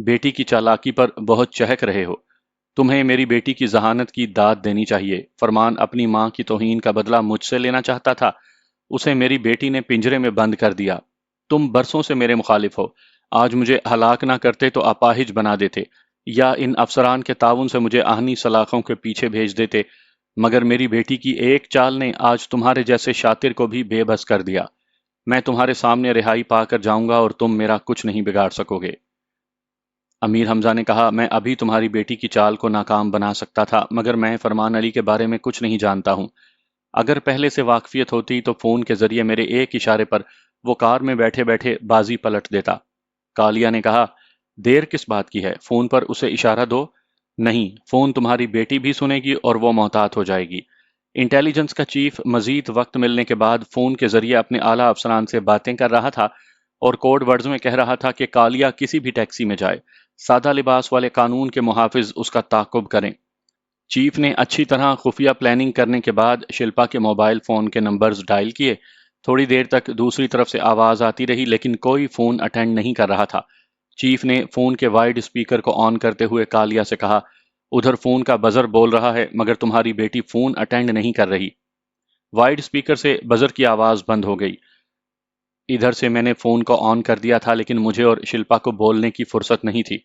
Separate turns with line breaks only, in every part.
بیٹی کی چالاکی پر بہت چہک رہے ہو۔ تمہیں میری بیٹی کی ذہانت کی داد دینی چاہیے۔ فرمان اپنی ماں کی توہین کا بدلہ مجھ سے لینا چاہتا تھا، اسے میری بیٹی نے پنجرے میں بند کر دیا۔ تم برسوں سے میرے مخالف ہو، آج مجھے ہلاک نہ کرتے تو اپاہج بنا دیتے، یا ان افسران کے تعاون سے مجھے آہنی سلاخوں کے پیچھے بھیج دیتے، مگر میری بیٹی کی ایک چال نے آج تمہارے جیسے شاطر کو بھی بے بس کر دیا۔ میں تمہارے سامنے رہائی پا کر جاؤں گا اور تم میرا کچھ نہیں بگاڑ سکو گے۔ امیر حمزہ نے کہا، میں ابھی تمہاری بیٹی کی چال کو ناکام بنا سکتا تھا، مگر میں فرمان علی کے بارے میں کچھ نہیں جانتا ہوں۔ اگر پہلے سے واقفیت ہوتی تو فون کے ذریعے میرے ایک اشارے پر وہ کار میں بیٹھے بیٹھے بازی پلٹ دیتا۔ کالیا نے کہا، دیر کس بات کی ہے، فون پر اسے اشارہ دو۔ نہیں، فون تمہاری بیٹی بھی سنے گی اور وہ محتاط ہو جائے گی۔ انٹیلیجنس کا چیف مزید وقت ملنے کے بعد فون کے ذریعے اپنے اعلیٰ افسران سے باتیں کر رہا تھا اور کوڈ ورڈز میں کہہ رہا تھا کہ کالیا کسی بھی ٹیکسی میں جائے، سادہ لباس والے قانون کے محافظ اس کا تعاقب کریں۔ چیف نے اچھی طرح خفیہ پلاننگ کرنے کے بعد شلپا کے موبائل فون کے نمبرز ڈائل کیے۔ تھوڑی دیر تک دوسری طرف سے آواز آتی رہی لیکن کوئی فون اٹینڈ نہیں کر رہا تھا۔ چیف نے فون کے وائڈ اسپیکر کو آن کرتے ہوئے کالیا سے کہا، ادھر فون کا بزر بول رہا ہے مگر تمہاری بیٹی فون اٹینڈ نہیں کر رہی۔ وائڈ اسپیکر سے بزر کی آواز بند ہو گئی۔ ادھر سے میں نے فون کو آن کر دیا تھا لیکن مجھے اور شلپا کو بولنے کی فرصت نہیں تھی۔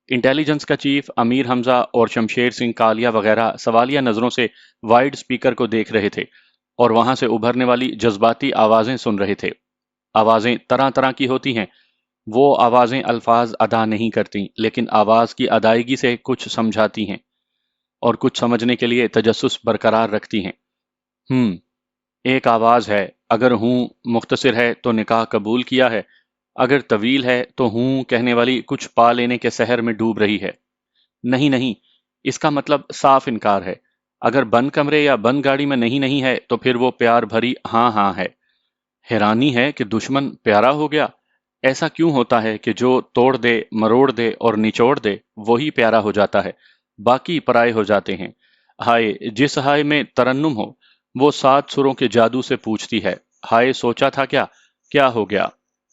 انٹیلیجنس کا چیف امیر حمزہ اور شمشیر سنگھ کالیا وغیرہ سوالیہ نظروں سے وائڈ اسپیکر کو دیکھ رہے تھے اور وہاں سے ابھرنے والی جذباتی آوازیں سن رہے تھے۔ آوازیں طرح طرح کی ہوتی ہیں، وہ آوازیں الفاظ ادا نہیں کرتی لیکن آواز کی ادائیگی سے کچھ سمجھاتی ہیں اور کچھ سمجھنے کے لیے تجسس برقرار رکھتی ہیں۔ ایک آواز ہے، اگر ہوں مختصر ہے تو نکاح قبول کیا ہے، اگر طویل ہے تو ہوں کہنے والی کچھ پا لینے کے سحر میں ڈوب رہی ہے۔ نہیں نہیں، اس کا مطلب صاف انکار ہے۔ اگر بند کمرے یا بند گاڑی میں نہیں نہیں ہے تو پھر وہ پیار بھری ہاں ہاں ہے۔ حیرانی ہے کہ دشمن پیارا ہو گیا۔ ایسا کیوں ہوتا ہے کہ جو توڑ دے، مروڑ دے اور نچوڑ دے وہی پیارا ہو جاتا ہے، باقی پرائے ہو جاتے ہیں۔ ہائے، جس ہائے میں ترنم ہو، وہ 7 سروں کے جادو سے پوچھتی ہے، ہائے سوچا تھا کیا، کیا ہو گیا؟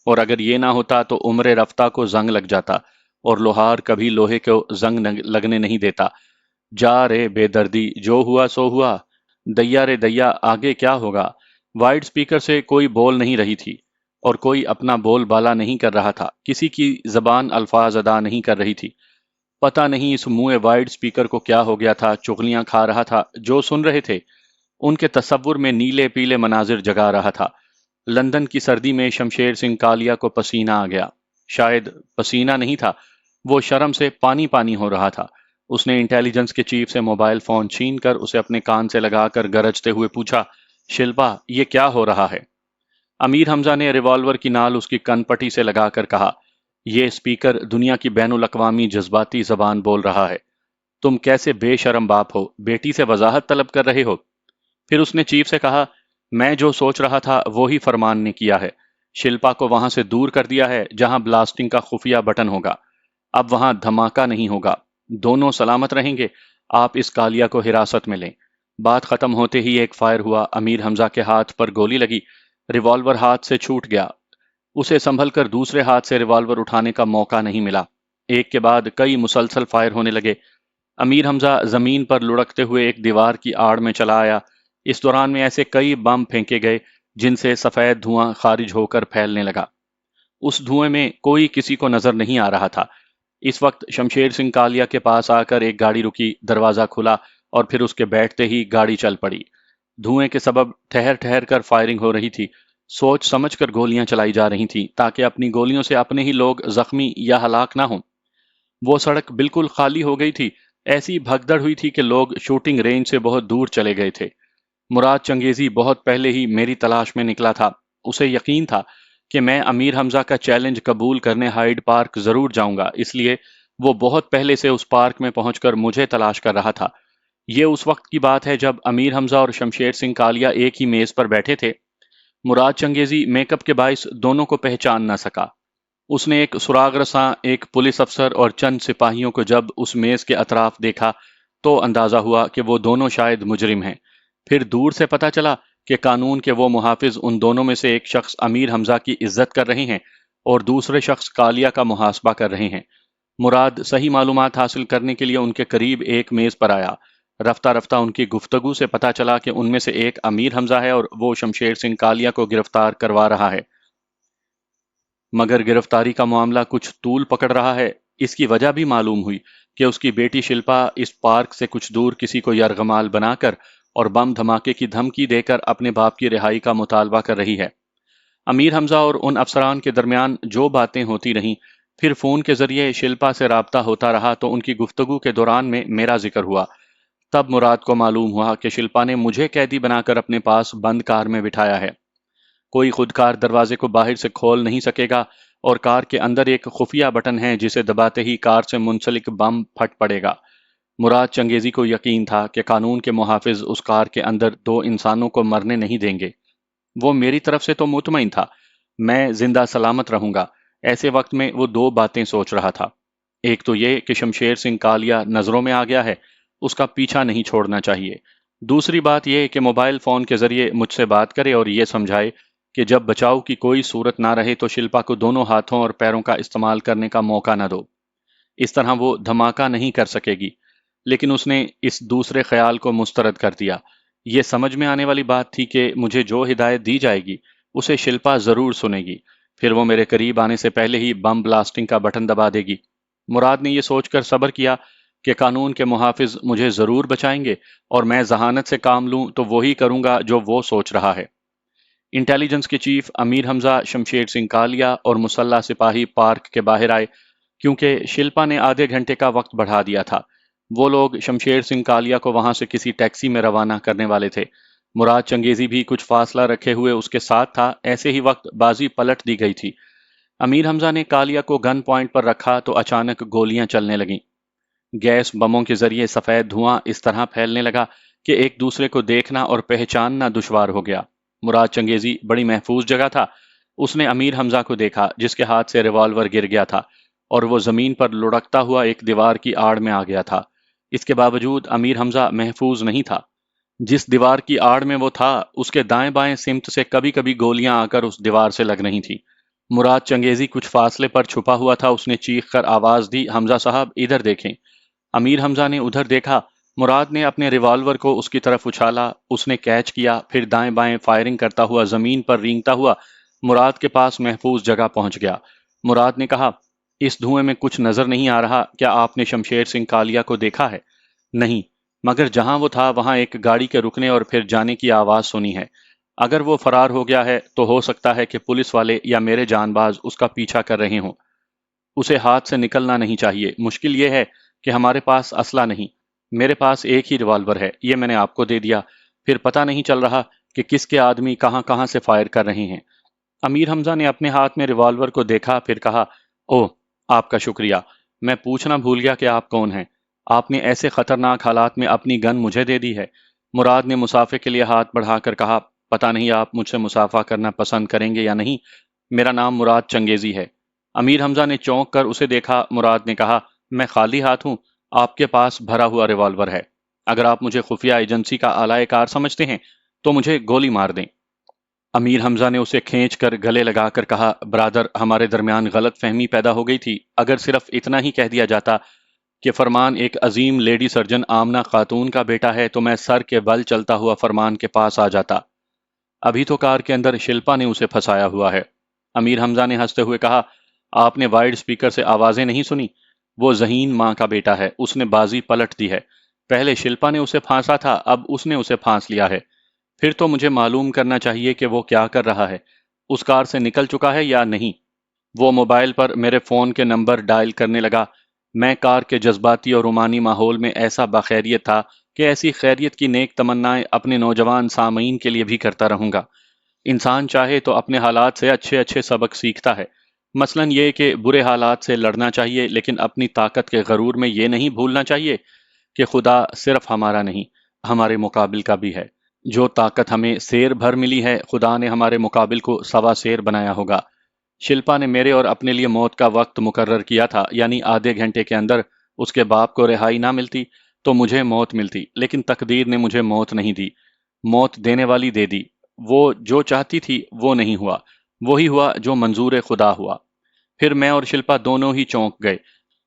اور اگر یہ نہ ہوتا تو عمر رفتہ کو زنگ لگ جاتا، اور لوہار کبھی لوہے کو زنگ لگنے نہیں دیتا۔ جا رے بے دردی، جو ہوا سو ہوا، دیا رے دیا، آگے کیا ہوگا؟ وائڈ اسپیکر سے کوئی بول نہیں رہی تھی اور کوئی اپنا بول بالا نہیں کر رہا تھا، کسی کی زبان الفاظ ادا نہیں کر رہی تھی۔ پتہ نہیں اس منہ وائڈ اسپیکر کو کیا ہو گیا تھا، چغلیاں کھا رہا تھا۔ جو سن رہے تھے ان کے تصور میں نیلے پیلے مناظر جگا رہا تھا۔ لندن کی سردی میں شمشیر سنگھ کالیا کو پسینہ آ گیا۔ شاید پسینہ نہیں تھا، وہ شرم سے پانی پانی ہو رہا تھا۔ اس نے انٹیلیجنس کے چیف سے موبائل فون چھین کر اسے اپنے کان سے لگا کر گرجتے ہوئے پوچھا، شلپا یہ کیا ہو رہا ہے؟ امیر حمزہ نے ریوالور کی نال اس کی کن پٹی سے لگا کر کہا، یہ اسپیکر دنیا کی بین الاقوامی جذباتی زبان بول رہا ہے۔ تم کیسے بے شرم باپ ہو، بیٹی سے وضاحت طلب کر رہے ہو؟ پھر اس نے چیف سے کہا، میں جو سوچ رہا تھا وہی فرمان نے کیا ہے۔ شلپا کو وہاں سے دور کر دیا ہے جہاں بلاسٹنگ کا خفیہ بٹن ہوگا۔ اب وہاں دھماکہ نہیں ہوگا، دونوں سلامت رہیں گے۔ آپ اس کالیا کو حراست میں لیں۔ بات ختم ہوتے ہی ایک فائر ہوا، امیر حمزہ کے ہاتھ پر گولی لگی، ریوالور ہاتھ سے چھوٹ گیا۔ اسے سنبھل کر دوسرے ہاتھ سے ریوالور اٹھانے کا موقع نہیں ملا۔ ایک کے بعد کئی مسلسل فائر ہونے لگے۔ امیر حمزہ زمین پر لڑکتے ہوئے ایک دیوار کی آڑ میں چلا آیا۔ اس دوران میں ایسے کئی بم پھینکے گئے جن سے سفید دھواں خارج ہو کر پھیلنے لگا۔ اس دھوئیں میں کوئی کسی کو نظر نہیں آ رہا تھا۔ اس وقت شمشیر سنگھ کالیا کے پاس آ کر ایک گاڑی رکی، دروازہ کھلا اور پھر اس کے بیٹھتے ہی گاڑی چل پڑی۔ دھوئیں کے سبب ٹھہر ٹھہر کر فائرنگ ہو رہی تھی۔ سوچ سمجھ کر گولیاں چلائی جا رہی تھیں تاکہ اپنی گولیوں سے اپنے ہی لوگ زخمی یا ہلاک نہ ہوں۔ وہ سڑک بالکل خالی ہو گئی تھی، ایسی بھگدڑ ہوئی تھی کہ لوگ شوٹنگ رینج سے بہت دور چلے گئے تھے۔ مراد چنگیزی بہت پہلے ہی میری تلاش میں نکلا تھا۔ اسے یقین تھا کہ میں امیر حمزہ کا چیلنج قبول کرنے ہائیڈ پارک ضرور جاؤں گا، اس لیے وہ بہت پہلے سے اس پارک میں پہنچ کر مجھے تلاش کر رہا تھا۔ یہ اس وقت کی بات ہے جب امیر حمزہ اور شمشیر سنگھ کالیا ایک ہی میز پر بیٹھے تھے۔ مراد چنگیزی میک اپ کے باعث دونوں کو پہچان نہ سکا۔ اس نے ایک سراغ رساں، ایک پولیس افسر اور چند سپاہیوں کو جب اس میز کے اطراف دیکھا تو اندازہ ہوا کہ وہ دونوں شاید مجرم ہیں۔ پھر دور سے پتہ چلا کہ قانون کے وہ محافظ ان دونوں میں سے ایک شخص امیر حمزہ کی عزت کر رہے ہیں اور دوسرے شخص کالیا کا محاسبہ کر رہے ہیں۔ مراد صحیح معلومات حاصل کرنے کے لیے ان کے قریب ایک میز پر آیا۔ رفتہ رفتہ ان کی گفتگو سے پتہ چلا کہ ان میں سے ایک امیر حمزہ ہے اور وہ شمشیر سنگھ کالیا کو گرفتار کروا رہا ہے، مگر گرفتاری کا معاملہ کچھ طول پکڑ رہا ہے۔ اس کی وجہ بھی معلوم ہوئی کہ اس کی بیٹی شلپا اس پارک سے کچھ دور کسی کو یرغمال بنا کر اور بم دھماکے کی دھمکی دے کر اپنے باپ کی رہائی کا مطالبہ کر رہی ہے۔ امیر حمزہ اور ان افسران کے درمیان جو باتیں ہوتی رہیں، پھر فون کے ذریعے شلپا سے رابطہ ہوتا رہا تو ان کی گفتگو کے دوران میں میرا ذکر ہوا۔ تب مراد کو معلوم ہوا کہ شلپا نے مجھے قیدی بنا کر اپنے پاس بند کار میں بٹھایا ہے۔ کوئی خودکار دروازے کو باہر سے کھول نہیں سکے گا اور کار کے اندر ایک خفیہ بٹن ہے جسے دباتے ہی کار سے منسلک بم پھٹ پڑے گا۔ مراد چنگیزی کو یقین تھا کہ قانون کے محافظ اس کار کے اندر دو انسانوں کو مرنے نہیں دیں گے۔ وہ میری طرف سے تو مطمئن تھا، میں زندہ سلامت رہوں گا۔ ایسے وقت میں وہ دو باتیں سوچ رہا تھا۔ ایک تو یہ کہ شمشیر سنگھ کالیا نظروں میں آ گیا ہے، اس کا پیچھا نہیں چھوڑنا چاہیے۔ دوسری بات یہ کہ موبائل فون کے ذریعے مجھ سے بات کرے اور یہ سمجھائے کہ جب بچاؤ کی کوئی صورت نہ رہے تو شلپا کو دونوں ہاتھوں اور پیروں کا استعمال کرنے کا موقع نہ دو۔ اس طرح وہ دھماکہ نہیں کر سکے گی۔ لیکن اس نے اس دوسرے خیال کو مسترد کر دیا۔ یہ سمجھ میں آنے والی بات تھی کہ مجھے جو ہدایت دی جائے گی اسے شلپا ضرور سنے گی، پھر وہ میرے قریب آنے سے پہلے ہی بم بلاسٹنگ کا بٹن دبا دے گی۔ مراد نے یہ سوچ کر صبر کیا کہ قانون کے محافظ مجھے ضرور بچائیں گے اور میں ذہانت سے کام لوں تو وہی کروں گا جو وہ سوچ رہا ہے۔ انٹیلیجنس کے چیف امیر حمزہ، شمشیر سنگھ کالیا اور مسلح سپاہی پارک کے باہر آئے کیونکہ شلپا نے آدھے گھنٹے کا وقت بڑھا دیا تھا۔ وہ لوگ شمشیر سنگھ کالیا کو وہاں سے کسی ٹیکسی میں روانہ کرنے والے تھے۔ مراد چنگیزی بھی کچھ فاصلہ رکھے ہوئے اس کے ساتھ تھا۔ ایسے ہی وقت بازی پلٹ دی گئی تھی۔ امیر حمزہ نے کالیا کو گن پوائنٹ پر رکھا تو اچانک گولیاں چلنے لگیں۔ گیس بموں کے ذریعے سفید دھواں اس طرح پھیلنے لگا کہ ایک دوسرے کو دیکھنا اور پہچاننا دشوار ہو گیا۔ مراد چنگیزی بڑی محفوظ جگہ تھا۔ اس نے امیر حمزہ کو دیکھا جس کے ہاتھ سے ریوالور گر گیا تھا اور وہ زمین پر لڑکتا ہوا ایک دیوار کی آڑ میں آ گیا تھا۔ اس کے باوجود امیر حمزہ محفوظ نہیں تھا۔ جس دیوار کی آڑ میں وہ تھا اس کے دائیں بائیں سمت سے کبھی کبھی گولیاں آ کر اس دیوار سے لگ رہی تھیں۔ مراد چنگیزی کچھ فاصلے پر چھپا ہوا تھا۔ اس نے چیخ کر آواز دی، حمزہ صاحب ادھر دیکھیں۔ امیر حمزہ نے ادھر دیکھا۔ مراد نے اپنے ریوالور کو اس کی طرف اچھالا، اس نے کیچ کیا، پھر دائیں بائیں فائرنگ کرتا ہوا زمین پر رینگتا ہوا مراد کے پاس محفوظ جگہ پہنچ گیا۔ مراد نے کہا، اس دھوئیں میں کچھ نظر نہیں آ رہا، کیا آپ نے شمشیر سنگھ کالیا کو دیکھا ہے؟ نہیں، مگر جہاں وہ تھا وہاں ایک گاڑی کے رکنے اور پھر جانے کی آواز سنی ہے۔ اگر وہ فرار ہو گیا ہے تو ہو سکتا ہے کہ پولیس والے یا میرے جان باز اس کا پیچھا کر رہے ہوں۔ اسے ہاتھ سے نکلنا نہیں چاہیے۔ مشکل یہ ہے کہ ہمارے پاس اسلحہ نہیں۔ میرے پاس ایک ہی ریوالور ہے، یہ میں نے آپ کو دے دیا، پھر پتہ نہیں چل رہا کہ کس کے آدمی کہاں کہاں سے فائر کر رہے ہیں۔ امیر حمزہ نے اپنے ہاتھ میں ریوالور کو دیکھا، پھر کہا، اوہ آپ کا شکریہ، میں پوچھنا بھول گیا کہ آپ کون ہیں۔ آپ نے ایسے خطرناک حالات میں اپنی گن مجھے دے دی ہے۔ مراد نے مسافے کے لیے ہاتھ بڑھا کر کہا، پتہ نہیں آپ مجھ سے مسافہ کرنا پسند کریں گے یا نہیں، میرا نام مراد چنگیزی ہے۔ امیر حمزہ نے چونک کر اسے دیکھا۔ مراد نے کہا، میں خالی ہاتھ ہوں، آپ کے پاس بھرا ہوا ریوالور ہے۔ اگر آپ مجھے خفیہ ایجنسی کا آلائے کار سمجھتے ہیں تو مجھے گولی مار دیں۔ امیر حمزہ نے اسے کھینچ کر گلے لگا کر کہا، برادر ہمارے درمیان غلط فہمی پیدا ہو گئی تھی۔ اگر صرف اتنا ہی کہہ دیا جاتا کہ فرمان ایک عظیم لیڈی سرجن آمنہ خاتون کا بیٹا ہے تو میں سر کے بل چلتا ہوا فرمان کے پاس آ جاتا۔ ابھی تو کار کے اندر شلپا نے اسے پھنسایا ہوا ہے۔ امیر حمزہ نے ہنستے ہوئے کہا، آپ نے وائڈ سپیکر سے آوازیں نہیں سنی؟ وہ ذہین ماں کا بیٹا ہے، اس نے بازی پلٹ دی ہے۔ پہلے شلپا نے اسے پھانسا تھا، اب اس نے اسے پھانس لیا ہے۔ پھر تو مجھے معلوم کرنا چاہیے کہ وہ کیا کر رہا ہے، اس کار سے نکل چکا ہے یا نہیں۔ وہ موبائل پر میرے فون کے نمبر ڈائل کرنے لگا۔ میں کار کے جذباتی اور رومانی ماحول میں ایسا بخیریت تھا کہ ایسی خیریت کی نیک تمنائیں اپنے نوجوان سامعین کے لیے بھی کرتا رہوں گا۔ انسان چاہے تو اپنے حالات سے اچھے اچھے سبق سیکھتا ہے، مثلاً یہ کہ برے حالات سے لڑنا چاہیے، لیکن اپنی طاقت کے غرور میں یہ نہیں بھولنا چاہیے کہ خدا صرف ہمارا نہیں، ہمارے مقابل کا بھی ہے۔ جو طاقت ہمیں سیر بھر ملی ہے، خدا نے ہمارے مقابل کو سوا سیر بنایا ہوگا۔ شلپا نے میرے اور اپنے لیے موت کا وقت مقرر کیا تھا، یعنی آدھے گھنٹے کے اندر اس کے باپ کو رہائی نہ ملتی تو مجھے موت ملتی، لیکن تقدیر نے مجھے موت نہیں دی، موت دینے والی دے دی۔ وہ جو چاہتی تھی وہ نہیں ہوا، وہی ہوا جو منظور خدا ہوا۔ پھر میں اور شلپا دونوں ہی چونک گئے۔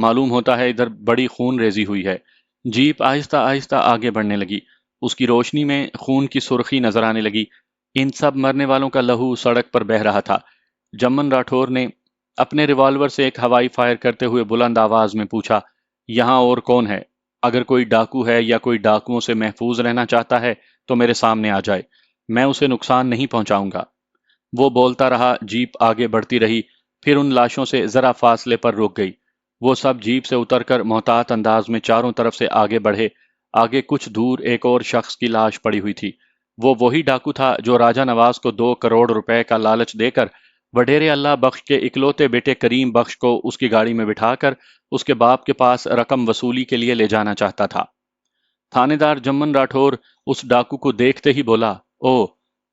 معلوم ہوتا ہے ادھر بڑی خون ریزی ہوئی ہے۔ جیپ آہستہ آہستہ آگے بڑھنے لگی۔ اس کی روشنی میں خون کی سرخی نظر آنے لگی۔ ان سب مرنے والوں کا لہو سڑک پر بہہ رہا تھا۔ جمن راٹھور نے اپنے ریوالور سے ایک ہوائی فائر کرتے ہوئے بلند آواز میں پوچھا، یہاں اور کون ہے؟ اگر کوئی ڈاکو ہے یا کوئی ڈاکوؤں سے محفوظ رہنا چاہتا ہے تو میرے سامنے آ جائے، میں اسے نقصان نہیں پہنچاؤں گا۔ وہ بولتا رہا، جیپ آگے بڑھتی رہی، پھر ان لاشوں سے ذرا فاصلے پر رک گئی۔ وہ سب جیپ سے اتر کر محتاط انداز میں چاروں طرف سے آگے بڑھے۔ آگے کچھ دور ایک اور شخص کی لاش پڑی ہوئی تھی۔ وہ وہی ڈاکو تھا جو راجہ نواز کو 2 کروڑ روپے کا لالچ دے کر وڈیرے اللہ بخش کے اکلوتے بیٹے کریم بخش کو اس کی گاڑی میں بٹھا کر اس کے باپ کے پاس رقم وصولی کے لیے لے جانا چاہتا تھا۔ تھانے دار جمن راٹھور اس ڈاکو کو دیکھتے ہی بولا، او،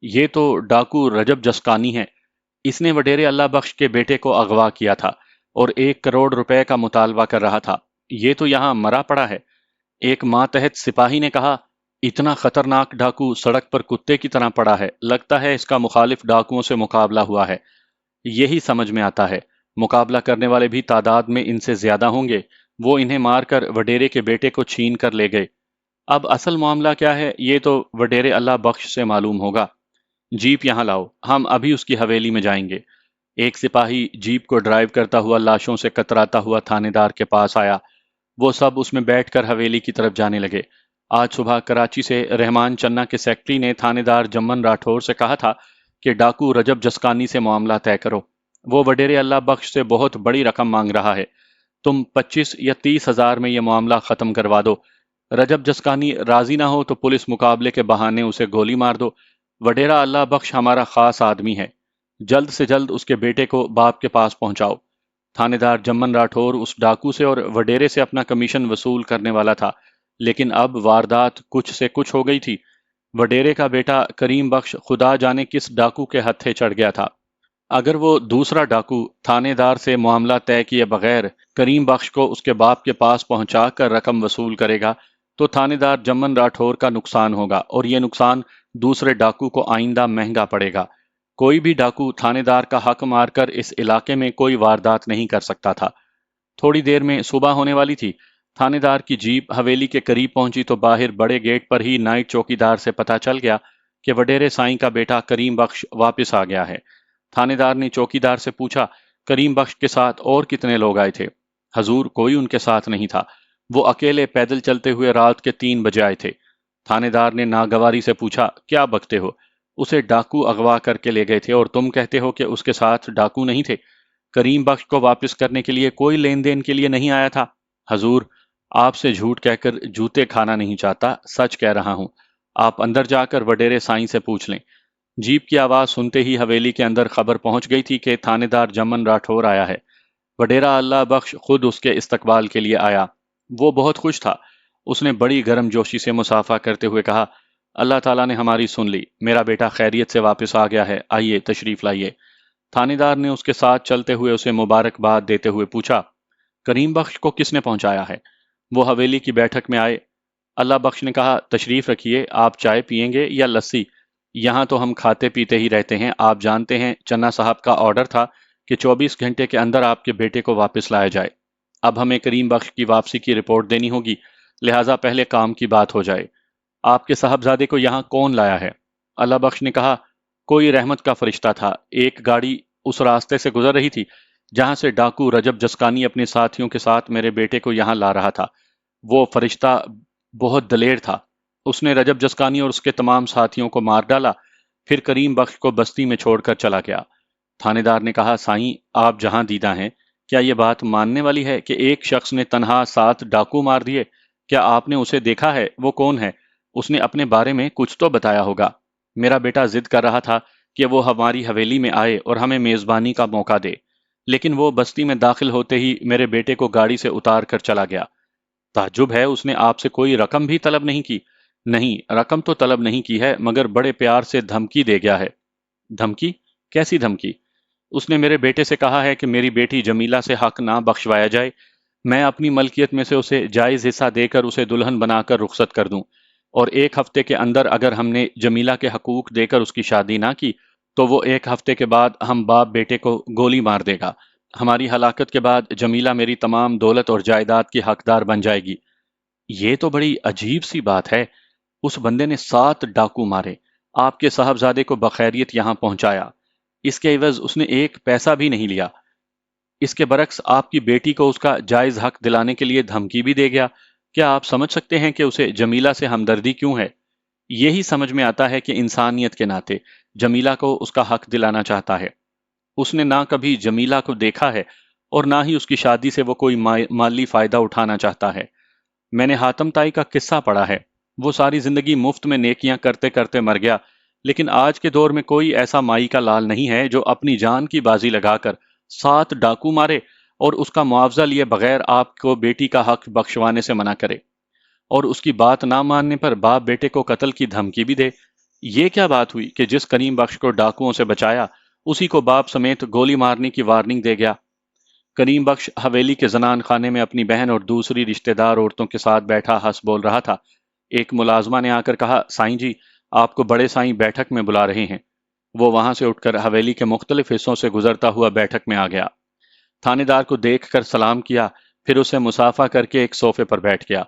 یہ تو ڈاکو رجب جسکانی ہے۔ اس نے وڈیرے اللہ بخش کے بیٹے کو اغوا کیا تھا اور 1 کروڑ روپے کا مطالبہ کر رہا تھا۔ یہ تو یہاں مرا پڑا ہے۔ ایک ماتحت سپاہی نے کہا، اتنا خطرناک ڈاکو سڑک پر کتے کی طرح پڑا ہے، لگتا ہے اس کا مخالف ڈاکوؤں سے مقابلہ ہوا ہے۔ یہی سمجھ میں آتا ہے، مقابلہ کرنے والے بھی تعداد میں ان سے زیادہ ہوں گے۔ وہ انہیں مار کر وڈیرے کے بیٹے کو چھین کر لے گئے۔ اب اصل معاملہ کیا ہے یہ تو وڈیرے اللہ بخش سے معلوم ہوگا۔ جیپ یہاں لاؤ، ہم ابھی اس کی حویلی میں جائیں گے۔ ایک سپاہی جیپ کو ڈرائیو کرتا ہوا لاشوں سے کتراتا ہوا تھانے دار کے پاس آیا۔ وہ سب اس میں بیٹھ کر حویلی کی طرف جانے لگے۔ آج صبح کراچی سے رحمان چنہ کے سیکٹری نے تھانے دار جمن راٹھور سے کہا تھا کہ ڈاکو رجب جسکانی سے معاملہ طے کرو۔ وہ وڈیرے اللہ بخش سے بہت بڑی رقم مانگ رہا ہے۔ تم 25 یا 30 ہزار میں یہ معاملہ ختم کروا دو۔ رجب جسکانی راضی نہ ہو تو پولیس مقابلے کے بہانے اسے گولی مار دو۔ وڈیرہ اللہ بخش ہمارا خاص آدمی ہے، جلد سے جلد اس کے بیٹے کو باپ کے پاس پہنچاؤ۔ تھانے دار جمن راٹھور اس ڈاکو سے اور وڈیرے سے اپنا کمیشن وصول کرنے والا تھا، لیکن اب واردات کچھ سے کچھ ہو گئی تھی۔ وڈیرے کا بیٹا کریم بخش خدا جانے کس ڈاکو کے ہتھے چڑھ گیا تھا۔ اگر وہ دوسرا ڈاکو تھانے دار سے معاملہ طے کیے بغیر کریم بخش کو اس کے باپ کے پاس پہنچا کر رقم وصول کرے گا تو تھانے دار جمن راٹھور کا نقصان ہوگا، اور یہ نقصان دوسرے ڈاکو کو آئندہ مہنگا پڑے گا۔ کوئی بھی ڈاکو تھانے دار کا حق مار کر اس علاقے میں کوئی واردات نہیں کر سکتا تھا۔ تھوڑی دیر میں صبح ہونے والی تھی۔ تھانے دار کی جیپ حویلی کے قریب پہنچی تو باہر بڑے گیٹ پر ہی نائٹ چوکی دار سے پتہ چل گیا کہ وڈیرے سائیں کا بیٹا کریم بخش واپس آ گیا ہے۔ تھانے دار نے چوکی دار سے پوچھا، کریم بخش کے ساتھ اور کتنے لوگ آئے تھے؟ حضور، کوئی ان کے ساتھ نہیں تھا، وہ اکیلے پیدل چلتے ہوئے رات کے 3 بجے آئے تھے۔ تھانے دار نے ناگواری سے پوچھا، کیا بکتے ہو؟ اسے ڈاکو اغوا کر کے لے گئے تھے اور تم کہتے ہو کہ اس کے ساتھ ڈاکو نہیں تھے۔ کریم بخش کو واپس کرنے کے لیے کوئی لین دین کے لیے نہیں آیا تھا۔ حضور، آپ سے جھوٹ کہہ کر جوتے کھانا نہیں چاہتا، سچ کہہ رہا ہوں۔ آپ اندر جا کر وڈیرے سائیں سے پوچھ لیں۔ جیپ کی آواز سنتے ہی حویلی کے اندر خبر پہنچ گئی تھی کہ تھانے دار جمن راٹھور آیا ہے۔ وڈیرہ اللہ بخش خود اس کے استقبال کے لیے آیا۔ وہ بہت خوش تھا۔ اس نے بڑی گرم جوشی سے مصافحہ کرتے ہوئے کہا، اللہ تعالیٰ نے ہماری سن لی، میرا بیٹا خیریت سے واپس آ گیا ہے، آئیے تشریف لائیے۔ تھانے دار نے اس کے ساتھ چلتے ہوئے اسے مبارکباد دیتے ہوئے پوچھا، کریم بخش کو کس نے پہنچایا ہے؟ وہ حویلی کی بیٹھک میں آئے۔ اللہ بخش نے کہا، تشریف رکھیے، آپ چائے پئیں گے یا لسی؟ یہاں تو ہم کھاتے پیتے ہی رہتے ہیں، آپ جانتے ہیں چنہ صاحب کا آرڈر تھا کہ 24 گھنٹے کے اندر آپ کے بیٹے کو واپس لایا جائے۔ اب ہمیں کریم بخش کی واپسی کی رپورٹ دینی ہوگی، لہٰذا پہلے کام کی بات ہو جائے۔ آپ کے صاحبزادے کو یہاں کون لایا ہے؟ اللہ بخش نے کہا، کوئی رحمت کا فرشتہ تھا، ایک گاڑی اس راستے سے گزر رہی تھی جہاں سے ڈاکو رجب جسکانی اپنے ساتھیوں کے ساتھ میرے بیٹے کو یہاں لا رہا تھا۔ وہ فرشتہ بہت دلیر تھا، اس نے رجب جسکانی اور اس کے تمام ساتھیوں کو مار ڈالا، پھر کریم بخش کو بستی میں چھوڑ کر چلا گیا۔ تھانے دار نے کہا، سائیں، آپ جہاں دیدہ ہیں، کیا یہ بات ماننے والی ہے کہ ایک شخص نے تنہا 7 ڈاکو مار دیے؟ کیا آپ نے اسے دیکھا ہے؟ وہ کون ہے؟ اس نے اپنے بارے میں کچھ تو بتایا ہوگا۔ میرا بیٹا ضد کر رہا تھا کہ وہ ہماری حویلی میں آئے اور ہمیں میزبانی کا موقع دے، لیکن وہ بستی میں داخل ہوتے ہی میرے بیٹے کو گاڑی سے اتار کر چلا گیا۔ تعجب ہے، اس نے آپ سے کوئی رقم بھی طلب نہیں کی؟ نہیں، رقم تو طلب نہیں کی ہے، مگر بڑے پیار سے دھمکی دے گیا ہے۔ دھمکی؟ کیسی دھمکی؟ اس نے میرے بیٹے سے کہا ہے کہ میری بیٹی جمیلہ سے حق نہ بخشوایا جائے، میں اپنی ملکیت میں سے اسے جائز حصہ دے کر اسے دلہن بنا کر رخصت کر دوں، اور 1 ہفتے کے اندر اگر ہم نے جمیلہ کے حقوق دے کر اس کی شادی نہ کی تو وہ 1 ہفتے کے بعد ہم باپ بیٹے کو گولی مار دے گا۔ ہماری ہلاکت کے بعد جمیلہ میری تمام دولت اور جائیداد کی حقدار بن جائے گی۔ یہ تو بڑی عجیب سی بات ہے۔ اس بندے نے 7 ڈاکو مارے، آپ کے صاحبزادے کو بخیریت یہاں پہنچایا، اس کے عوض اس نے ایک پیسہ بھی نہیں لیا۔ اس کے برعکس آپ کی بیٹی کو اس کا جائز حق دلانے کے لیے دھمکی بھی دے گیا۔ کیا آپ سمجھ سکتے ہیں کہ اسے جمیلہ سے ہمدردی کیوں ہے؟ یہی سمجھ میں آتا ہے کہ انسانیت کے ناطے جمیلہ کو اس کا حق دلانا چاہتا ہے۔ اس نے نہ کبھی جمیلہ کو دیکھا ہے اور نہ ہی اس کی شادی سے وہ کوئی مالی فائدہ اٹھانا چاہتا ہے۔ میں نے حاتم تائی کا قصہ پڑھا ہے۔ وہ ساری زندگی مفت میں نیکیاں کرتے کرتے مر گیا، لیکن آج کے دور میں کوئی ایسا مائی کا لال نہیں ہے جو اپنی جان کی بازی لگا کر 7 ڈاکو مارے اور اس کا معاوضہ لیے بغیر آپ کو بیٹی کا حق بخشوانے سے منع کرے، اور اس کی بات نہ ماننے پر باپ بیٹے کو قتل کی دھمکی بھی دے۔ یہ کیا بات ہوئی کہ جس کریم بخش کو ڈاکوؤں سے بچایا، اسی کو باپ سمیت گولی مارنے کی وارننگ دے گیا؟ کریم بخش حویلی کے زنان خانے میں اپنی بہن اور دوسری رشتہ دار عورتوں کے ساتھ بیٹھا ہنس بول رہا تھا۔ ایک ملازمہ نے آ کر کہا، سائیں جی، آپ کو بڑے سائیں بیٹھک میں بلا رہے ہیں۔ وہ وہاں سے اٹھ کر حویلی کے مختلف حصوں سے گزرتا ہوا بیٹھک میں آ گیا۔ تھانے دار کو دیکھ کر سلام کیا، پھر اسے مصافحہ کر کے ایک صوفے پر بیٹھ گیا۔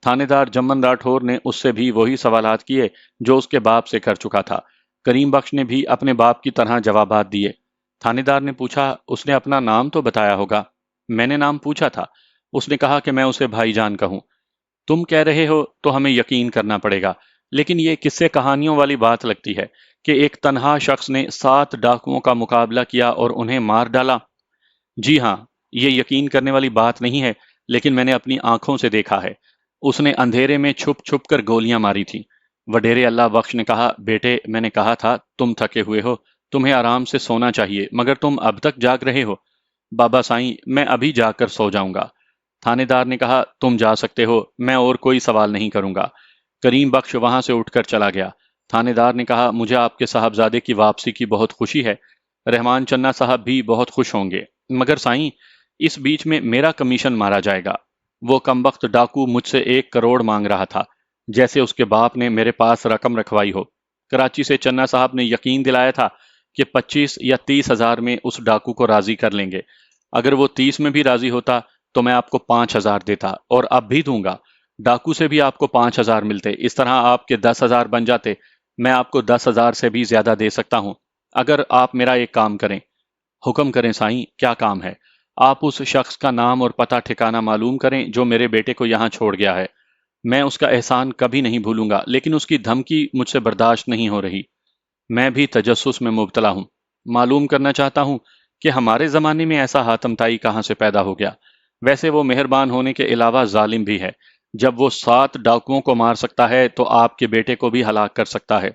تھانے دار جمن راٹھور نے اس سے بھی وہی سوالات کیے جو اس کے باپ سے کر چکا تھا۔ کریم بخش نے بھی اپنے باپ کی طرح جوابات دیے۔ تھانے دار نے پوچھا، اس نے اپنا نام تو بتایا ہوگا؟ میں نے نام پوچھا تھا۔ اس نے کہا کہ میں اسے بھائی جان کہوں۔ تم کہہ رہے ہو تو ہمیں یقین کرنا پڑے گا، لیکن یہ قصے کہانیوں والی بات لگتی ہے کہ ایک تنہا شخص نے 7 ڈاکوؤں کا مقابلہ کیا اور انہیں مار ڈالا۔ جی ہاں، یہ یقین کرنے والی بات نہیں ہے، لیکن میں نے اپنی آنکھوں سے دیکھا ہے۔ اس نے اندھیرے میں چھپ چھپ کر گولیاں ماری تھیں۔ وڈیرے اللہ بخش نے کہا، بیٹے، میں نے کہا تھا تم تھکے ہوئے ہو، تمہیں آرام سے سونا چاہیے، مگر تم اب تک جاگ رہے ہو۔ بابا سائیں، میں ابھی جا کر سو جاؤں گا۔ تھانے دار نے کہا، تم جا سکتے ہو، میں اور کوئی سوال نہیں کروں گا۔ کریم بخش وہاں سے اٹھ کر چلا گیا۔ تھانے دار نے کہا، مجھے آپ کے صاحبزادے کی واپسی کی بہت خوشی ہے۔ رحمان چنّا صاحب بھی بہت خوش ہوں گے، مگر سائیں، اس بیچ میں میرا کمیشن مارا جائے گا۔ وہ کمبخت ڈاکو مجھ سے 1 کروڑ مانگ رہا تھا، جیسے اس کے باپ نے میرے پاس رقم رکھوائی ہو۔ کراچی سے چنّا صاحب نے یقین دلایا تھا کہ 25 یا 30 ہزار میں اس ڈاکو کو راضی کر لیں گے۔ اگر وہ 30 میں بھی راضی ہوتا تو میں آپ کو 5,000 دیتا، اور اب بھی دوں گا۔ ڈاکو سے بھی آپ کو 5,000 ملتے، اس طرح آپ کے 10,000 بن جاتے۔ میں آپ کو 10,000 سے بھی زیادہ دے سکتا ہوں، اگر آپ میرا ایک کام کریں۔ حکم کریں سائیں، کیا کام ہے؟ آپ اس شخص کا نام اور پتہ ٹھکانہ معلوم کریں جو میرے بیٹے کو یہاں چھوڑ گیا ہے۔ میں اس کا احسان کبھی نہیں بھولوں گا، لیکن اس کی دھمکی مجھ سے برداشت نہیں ہو رہی۔ میں بھی تجسس میں مبتلا ہوں۔ معلوم کرنا چاہتا ہوں کہ ہمارے زمانے میں ایسا حاتم تائی کہاں سے پیدا ہو گیا۔ ویسے وہ مہربان ہونے کے علاوہ ظالم بھی ہے۔ جب وہ 7 ڈاکوؤں کو مار سکتا ہے تو آپ کے بیٹے کو بھی ہلاک کر سکتا ہے۔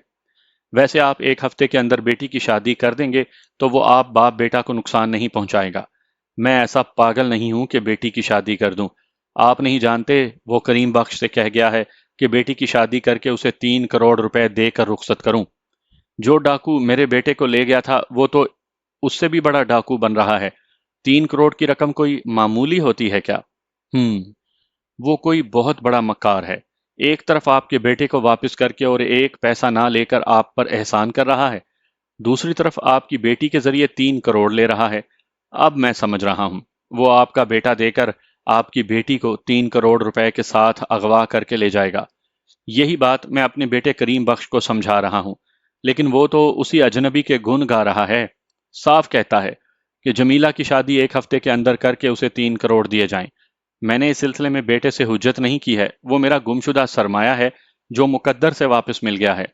ویسے آپ 1 ہفتے کے اندر بیٹی کی شادی کر دیں گے تو وہ آپ باپ بیٹا کو نقصان نہیں پہنچائے گا۔ میں ایسا پاگل نہیں ہوں کہ بیٹی کی شادی کر دوں۔ آپ نہیں جانتے وہ کریم بخش سے کہہ گیا ہے کہ بیٹی کی شادی کر کے اسے 3 کروڑ روپے دے کر رخصت کروں۔ جو ڈاکو میرے بیٹے کو لے گیا تھا وہ تو اس سے بھی بڑا ڈاکو بن رہا ہے۔ 3 کروڑ کی رقم کوئی معمولی ہوتی ہے کیا؟ وہ کوئی بہت بڑا مکار ہے۔ ایک طرف آپ کے بیٹے کو واپس کر کے اور 1 پیسہ نہ لے کر آپ پر احسان کر رہا ہے، دوسری طرف آپ کی بیٹی کے ذریعے 3 کروڑ لے رہا ہے۔ اب میں سمجھ رہا ہوں، وہ آپ کا بیٹا دے کر آپ کی بیٹی کو 3 کروڑ روپے کے ساتھ اغوا کر کے لے جائے گا۔ یہی بات میں اپنے بیٹے کریم بخش کو سمجھا رہا ہوں، لیکن وہ تو اسی اجنبی کے گن گا رہا ہے۔ صاف کہتا ہے کہ جمیلہ کی شادی 1 ہفتے کے اندر کر کے اسے 3 کروڑ دیے جائیں۔ میں نے اس سلسلے میں بیٹے سے حجت نہیں کی ہے، وہ میرا گمشدہ سرمایہ ہے جو مقدر سے واپس مل گیا ہے۔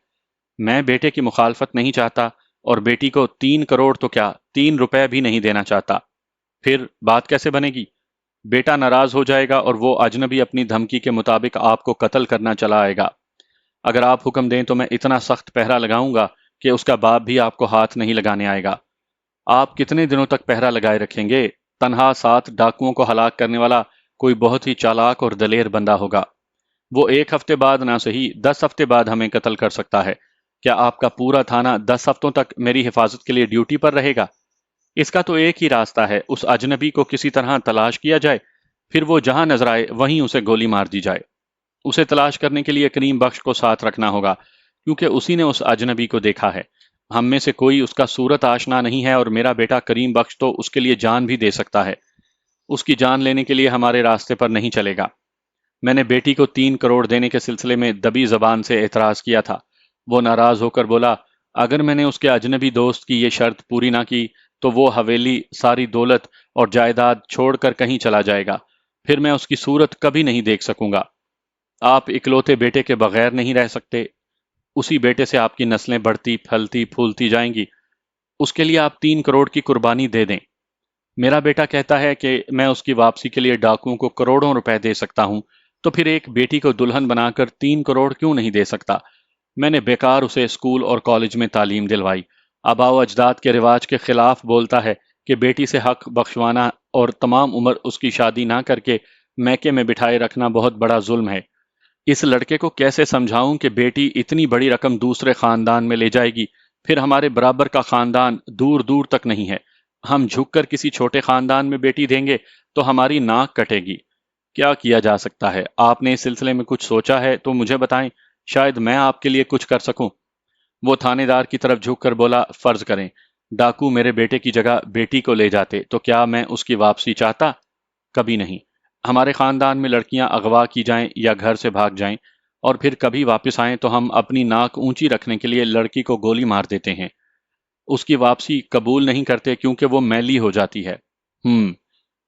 میں بیٹے کی مخالفت نہیں چاہتا، اور بیٹی کو 3 کروڑ تو کیا 3 روپے بھی نہیں دینا چاہتا۔ پھر بات کیسے بنے گی؟ بیٹا ناراض ہو جائے گا اور وہ اجنبی اپنی دھمکی کے مطابق آپ کو قتل کرنا چلا آئے گا۔ اگر آپ حکم دیں تو میں اتنا سخت پہرا لگاؤں گا کہ اس کا باپ بھی آپ کو ہاتھ نہیں لگانے آئے گا۔ آپ کتنے دنوں تک پہرا لگائے رکھیں گے؟ تنہا 7 ڈاکوؤں کو ہلاک کرنے والا کوئی بہت ہی چالاک اور دلیر بندہ ہوگا۔ وہ 1 ہفتے بعد نہ صحیح 10 ہفتے بعد ہمیں قتل کر سکتا ہے۔ کیا آپ کا پورا تھانہ 10 ہفتوں تک میری حفاظت کے لیے ڈیوٹی پر رہے گا؟ اس کا تو ایک ہی راستہ ہے، اس اجنبی کو کسی طرح تلاش کیا جائے، پھر وہ جہاں نظر آئے وہیں اسے گولی مار دی جائے۔ اسے تلاش کرنے کے لیے کریم بخش کو ساتھ رکھنا ہوگا، کیونکہ اسی نے اس اجنبی کو دیکھا ہے۔ ہم میں سے کوئی اس کا صورت آشنا نہیں ہے، اور میرا بیٹا کریم بخش تو اس کے لیے جان بھی دے سکتا ہے۔ اس کی جان لینے کے لیے ہمارے راستے پر نہیں چلے گا۔ میں نے بیٹی کو 3 کروڑ دینے کے سلسلے میں دبی زبان سے اعتراض کیا تھا۔ وہ ناراض ہو کر بولا، اگر میں نے اس کے اجنبی دوست کی یہ شرط پوری نہ کی تو وہ حویلی، ساری دولت اور جائیداد چھوڑ کر کہیں چلا جائے گا، پھر میں اس کی صورت کبھی نہیں دیکھ سکوں گا۔ آپ اکلوتے بیٹے کے بغیر نہیں رہ سکتے، اسی بیٹے سے آپ کی نسلیں بڑھتی پھلتی پھولتی جائیں گی۔ اس کے لیے آپ 3 کروڑ کی قربانی دے دیں۔ میرا بیٹا کہتا ہے کہ میں اس کی واپسی کے لیے ڈاکوؤں کو کروڑوں روپے دے سکتا ہوں، تو پھر ایک بیٹی کو دلہن بنا کر 3 کروڑ کیوں نہیں دے سکتا؟ میں نے بیکار اسے اسکول اور کالج میں تعلیم دلوائی۔ آباء و اجداد کے رواج کے خلاف بولتا ہے کہ بیٹی سے حق بخشوانا اور تمام عمر اس کی شادی نہ کر کے میکے میں بٹھائے رکھنا بہت بڑا ظلم ہے۔ اس لڑکے کو کیسے سمجھاؤں کہ بیٹی اتنی بڑی رقم دوسرے خاندان میں لے جائے گی، پھر ہمارے برابر کا خاندان دور دور تک نہیں ہے۔ ہم جھک کر کسی چھوٹے خاندان میں بیٹی دیں گے تو ہماری ناک کٹے گی۔ کیا کیا جا سکتا ہے؟ آپ نے اس سلسلے میں کچھ سوچا ہے تو مجھے بتائیں، شاید میں آپ کے لیے کچھ کر سکوں۔ وہ تھانے دار کی طرف جھک کر بولا، فرض کریں ڈاکو میرے بیٹے کی جگہ بیٹی کو لے جاتے تو کیا میں اس کی واپسی چاہتا؟ کبھی نہیں۔ ہمارے خاندان میں لڑکیاں اغوا کی جائیں یا گھر سے بھاگ جائیں اور پھر کبھی واپس آئیں تو ہم اپنی ناک اونچی رکھنے کے لیے لڑکی کو گولی مار دیتے ہیں۔ اس کی واپسی قبول نہیں کرتے کیونکہ وہ میلی ہو جاتی ہے۔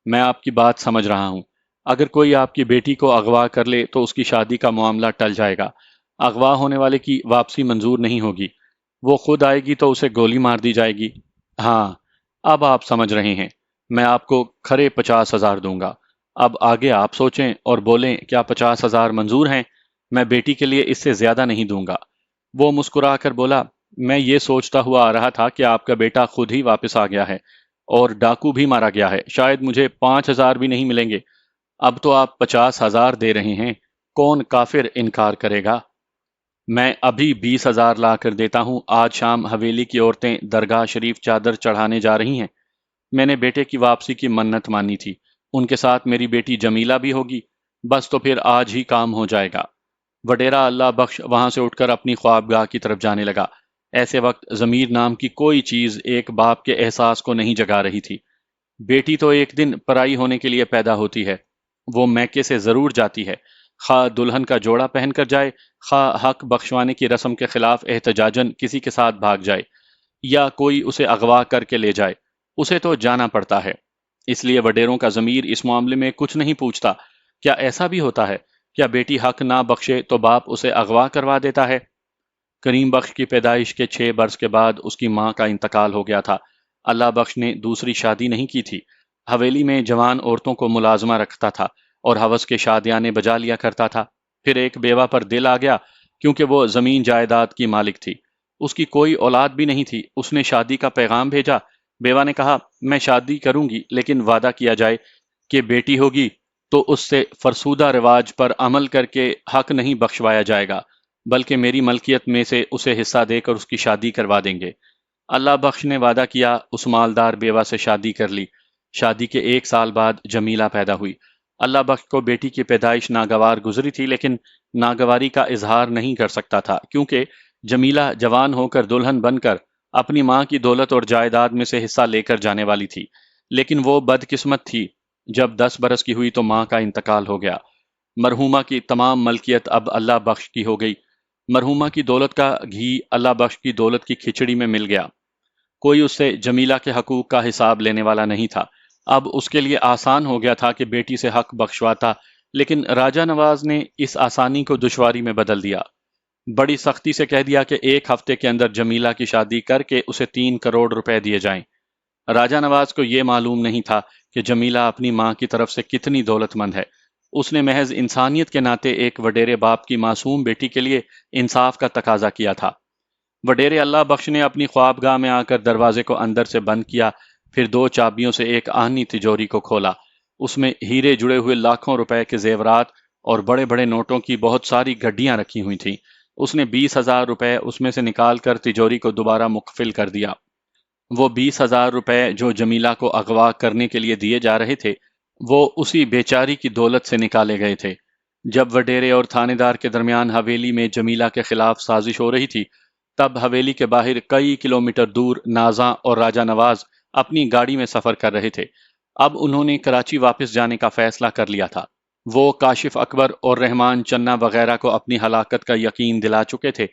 میں آپ کی بات سمجھ رہا ہوں۔ اگر کوئی آپ کی بیٹی کو اغوا کر لے تو اس کی شادی کا معاملہ ٹل جائے گا۔ اغوا ہونے والے کی واپسی منظور نہیں ہوگی، وہ خود آئے گی تو اسے گولی مار دی جائے گی۔ ہاں، اب آپ سمجھ رہے ہیں۔ میں آپ کو کھرے 50,000 دوں گا۔ اب آگے آپ سوچیں اور بولیں، کیا 50,000 منظور ہیں؟ میں بیٹی کے لیے اس سے زیادہ نہیں دوں گا۔ وہ مسکرا کر بولا، میں یہ سوچتا ہوا آ رہا تھا کہ آپ کا بیٹا خود ہی واپس آ گیا ہے اور ڈاکو بھی مارا گیا ہے، شاید مجھے 5,000 بھی نہیں ملیں گے۔ اب تو آپ 50,000 دے رہے ہیں، کون کافر انکار کرے گا؟ میں ابھی 20,000 لا کر دیتا ہوں۔ آج شام حویلی کی عورتیں درگاہ شریف چادر چڑھانے جا رہی ہیں۔ میں نے بیٹے کی واپسی کی منت مانی تھی، ان کے ساتھ میری بیٹی جمیلہ بھی ہوگی، بس تو پھر آج ہی کام ہو جائے گا۔ وڈیرا اللہ بخش وہاں سے اٹھ کر اپنی خوابگاہ کی طرف جانے لگا۔ ایسے وقت ضمیر نام کی کوئی چیز ایک باپ کے احساس کو نہیں جگا رہی تھی۔ بیٹی تو ایک دن پرائی ہونے کے لیے پیدا ہوتی ہے، وہ میکے سے ضرور جاتی ہے، خواہ دلہن کا جوڑا پہن کر جائے، خواہ حق بخشوانے کی رسم کے خلاف احتجاجن کسی کے ساتھ بھاگ جائے، یا کوئی اسے اغوا کر کے لے جائے، اسے تو جانا پڑتا ہے۔ اس لیے وڈیروں کا ضمیر اس معاملے میں کچھ نہیں پوچھتا۔ کیا ایسا بھی ہوتا ہے؟ کیا بیٹی حق نہ بخشے تو باپ اسے اغوا کروا دیتا ہے؟ کریم بخش کی پیدائش کے 6 برس کے بعد اس کی ماں کا انتقال ہو گیا تھا۔ اللہ بخش نے دوسری شادی نہیں کی تھی۔ حویلی میں جوان عورتوں کو ملازمہ رکھتا تھا اور ہوس کے شادیانے بجا لیا کرتا تھا۔ پھر ایک بیوہ پر دل آ گیا کیونکہ وہ زمین جائیداد کی مالک تھی۔ اس کی کوئی اولاد بھی نہیں تھی۔ اس نے شادی کا پیغام بھیجا۔ بیوہ نے کہا، میں شادی کروں گی لیکن وعدہ کیا جائے کہ بیٹی ہوگی تو اس سے فرسودہ رواج پر عمل کر کے حق نہیں بخشوایا جائے گا، بلکہ میری ملکیت میں سے اسے حصہ دے کر اس کی شادی کروا دیں گے۔ اللہ بخش نے وعدہ کیا، اس مالدار بیوہ سے شادی کر لی۔ شادی کے 1 سال بعد جمیلہ پیدا ہوئی۔ اللہ بخش کو بیٹی کی پیدائش ناگوار گزری تھی، لیکن ناگواری کا اظہار نہیں کر سکتا تھا کیونکہ جمیلہ جوان ہو کر دلہن بن کر اپنی ماں کی دولت اور جائیداد میں سے حصہ لے کر جانے والی تھی۔ لیکن وہ بدقسمت تھی، جب 10 برس کی ہوئی تو ماں کا انتقال ہو گیا۔ مرحومہ کی تمام ملکیت اب اللہ بخش کی ہو گئی۔ مرحومہ کی دولت کا گھی اللہ بخش کی دولت کی کھچڑی میں مل گیا۔ کوئی اس سے جمیلہ کے حقوق کا حساب لینے والا نہیں تھا۔ اب اس کے لیے آسان ہو گیا تھا کہ بیٹی سے حق بخشواتا، لیکن راجہ نواز نے اس آسانی کو دشواری میں بدل دیا۔ بڑی سختی سے کہہ دیا کہ 1 ہفتے کے اندر جمیلہ کی شادی کر کے اسے 3 کروڑ روپے دیے جائیں۔ راجہ نواز کو یہ معلوم نہیں تھا کہ جمیلہ اپنی ماں کی طرف سے کتنی دولت مند ہے۔ اس نے محض انسانیت کے ناطے ایک وڈیرے باپ کی معصوم بیٹی کے لیے انصاف کا تقاضا کیا تھا۔ وڈیرے اللہ بخش نے اپنی خوابگاہ میں آ کر دروازے کو اندر سے بند کیا، پھر 2 چابیوں سے ایک آہنی تجوری کو کھولا۔ اس میں ہیرے جڑے ہوئے لاکھوں روپے کے زیورات اور بڑے بڑے نوٹوں کی بہت ساری گڈیاں رکھی ہوئی تھیں۔ اس نے 20,000 روپے اس میں سے نکال کر تجوری کو دوبارہ مقفل کر دیا۔ وہ 20,000 روپے جو جمیلہ کو اغوا کرنے کے لیے دیے جا رہے تھے، وہ اسی بیچاری کی دولت سے نکالے گئے تھے۔ جب وڈیرے اور تھانے دار کے درمیان حویلی میں جمیلہ کے خلاف سازش ہو رہی تھی، تب حویلی کے باہر کئی کلومیٹر دور نازاں اور راجہ نواز اپنی گاڑی میں سفر کر رہے تھے۔ اب انہوں نے کراچی واپس جانے کا فیصلہ کر لیا تھا۔ وہ کاشف اکبر اور رحمان چنہ وغیرہ کو اپنی ہلاکت کا یقین دلا چکے تھے۔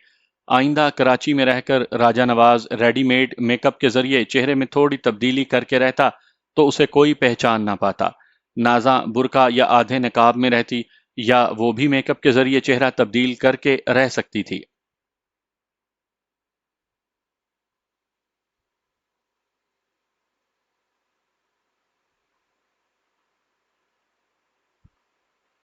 آئندہ کراچی میں رہ کر راجہ نواز ریڈی میڈ میک اپ کے ذریعے چہرے میں تھوڑی تبدیلی کر کے رہتا تو اسے کوئی پہچان نہ پاتا۔ نازاں برقع یا آدھے نقاب میں رہتی، یا وہ بھی میک اپ کے ذریعے چہرہ تبدیل کر کے رہ سکتی تھی۔